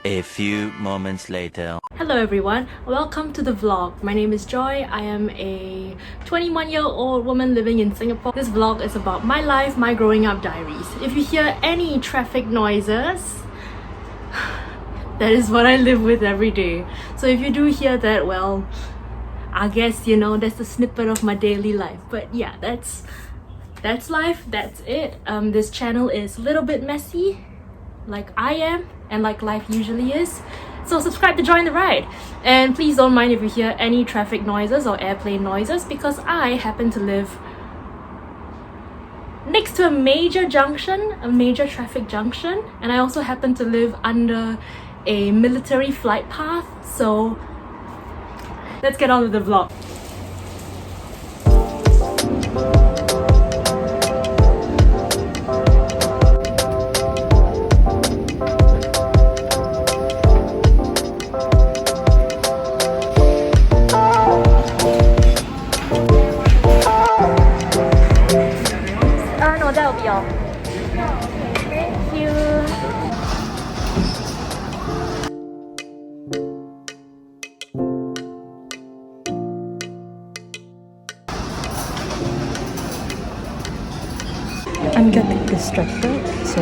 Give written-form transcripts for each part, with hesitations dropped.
A few moments later. Hello everyone, welcome to the vlog. My name is Joy. I am a 21-year-old woman living in Singapore. This vlog is about my life, my growing up diaries. If you hear any traffic noises, that is what I live with every day. So if you do hear that, well, I guess, you know, that's a snippet of my daily life. But yeah, that's life, that's it. This channel is a little bit messy, like I am, and like life usually is. So subscribe to join the ride. And please don't mind if you hear any traffic noises or airplane noises, because I happen to live next to a major junction, a major traffic junction, and I also happen to live under a military flight path. So let's get on with the vlog. No, that will be all. Thank you. I'm getting distracted, so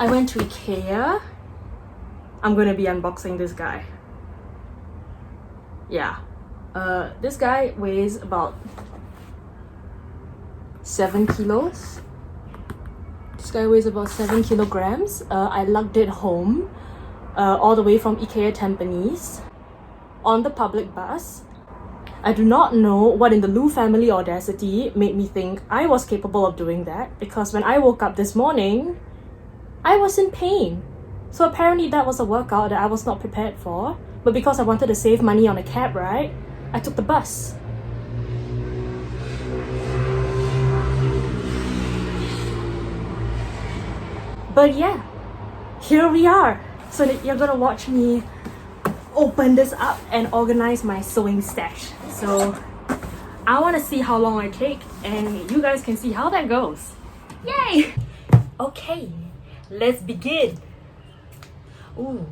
I went to IKEA. I'm gonna be unboxing this guy. Yeah. This guy weighs about 7 kilos. This guy weighs about 7 kilograms. I lugged it home all the way from IKEA Tampines on the public bus. I do not know what in the Lu family audacity made me think I was capable of doing that, because when I woke up this morning, I was in pain. So apparently that was a workout that I was not prepared for. But because I wanted to save money on a cab ride, I took the bus. But yeah, here we are. So you're gonna watch me open this up and organize my sewing stash. So I wanna see how long I take, and you guys can see how that goes. Yay! Okay. Let's begin. Ooh.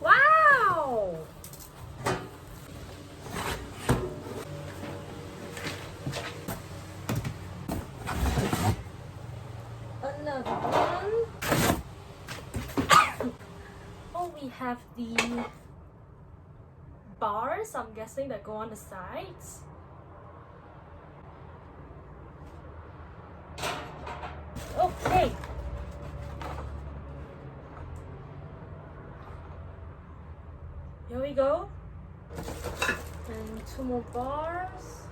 Wow! Another one. Oh, we have the bars, I'm guessing, that go on the sides. Okay. Here we go. And 2 more bars.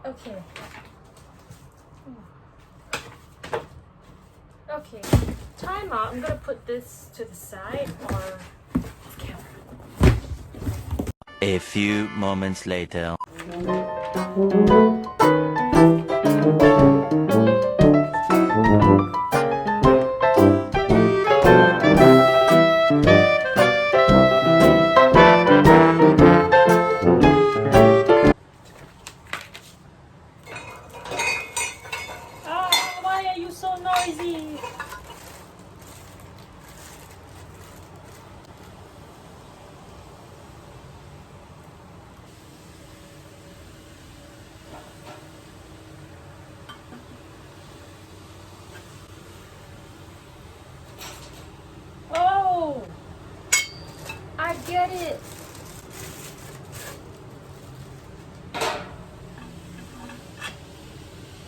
Okay. Okay. Time out. I'm gonna put this to the side or off camera. A few moments later. Ah, why are you so noisy? Oh, I get it.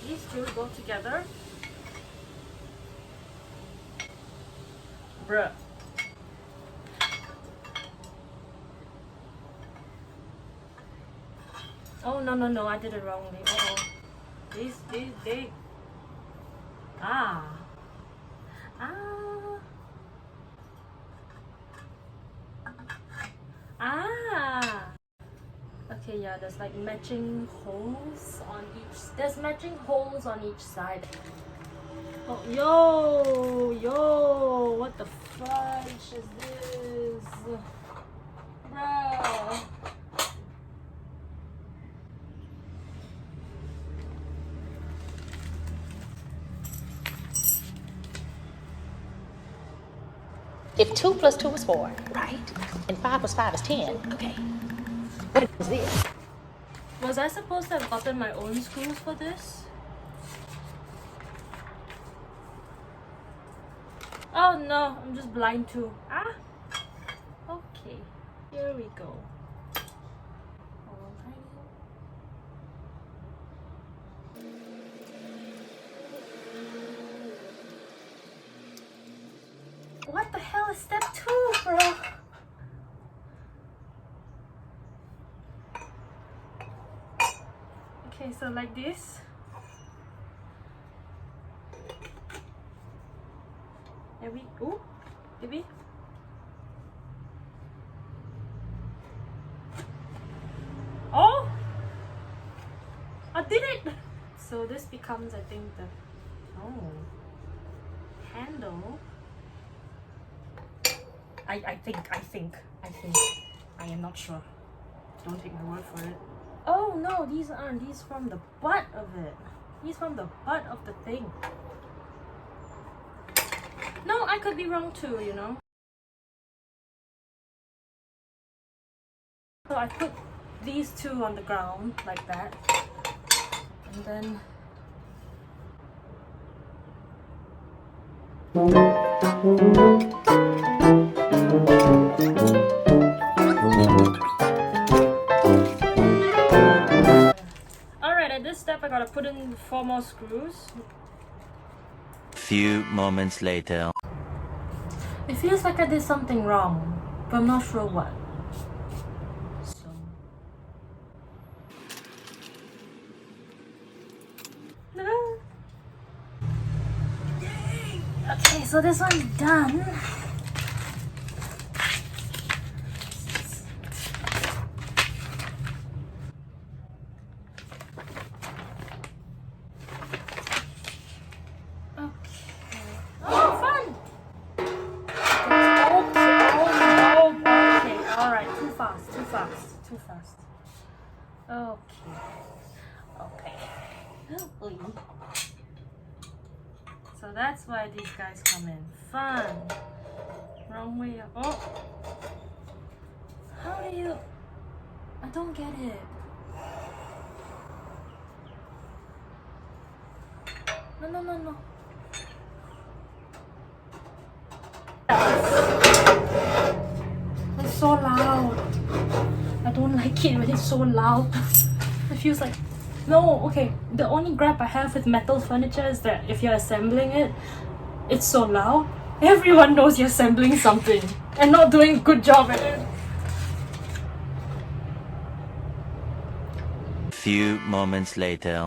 These two go together. Bruh. Oh, no, I did it wrongly. Uh-oh. They. Ah. Ah. Ah. Okay, yeah, there's like matching holes on each. There's matching holes on each side. Oh, yo, what the fudge is this? Bruh. If 2 plus 2 is 4, right? And 5 plus 5 is 10, okay. What is this? Was I supposed to have gotten my own screws for this? Oh no, I'm just blind too. Ah! Okay, here we go. What the hell is step 2, bro? Okay, so like this. There we go. Baby. Oh! I did it! So this becomes, I think, the handle. I think. I am not sure. Don't take my word for it. Oh no, these aren't. These from the butt of it. These from the butt of the thing. No, I could be wrong too, you know. So I put these two on the ground like that. And then alright, at this step I gotta put in 4 more screws. Few moments later. It feels like I did something wrong, but I'm not sure what. So okay, so this one's done. Too fast. Okay. So that's why these guys come in. Fun. Wrong way up. Oh. How do you? I don't get it. No. It's so loud. I don't like it when it's so loud. It feels like... No, okay. The only gripe I have with metal furniture is that if you're assembling it, it's so loud. Everyone knows you're assembling something and not doing a good job at it. Few moments later.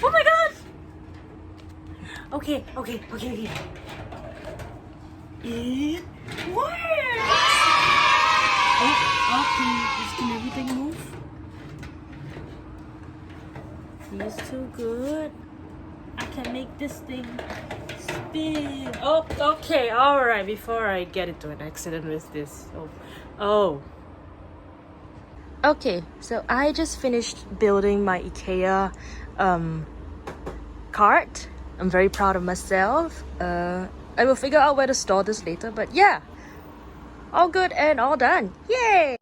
Oh my gosh! Okay. It works! Can everything move? Feels too good. I can make this thing spin. Oh, okay, alright, before I get into an accident with this. Oh. Okay, so I just finished building my IKEA cart. I'm very proud of myself. I will figure out where to store this later, but yeah, all good and all done. Yay!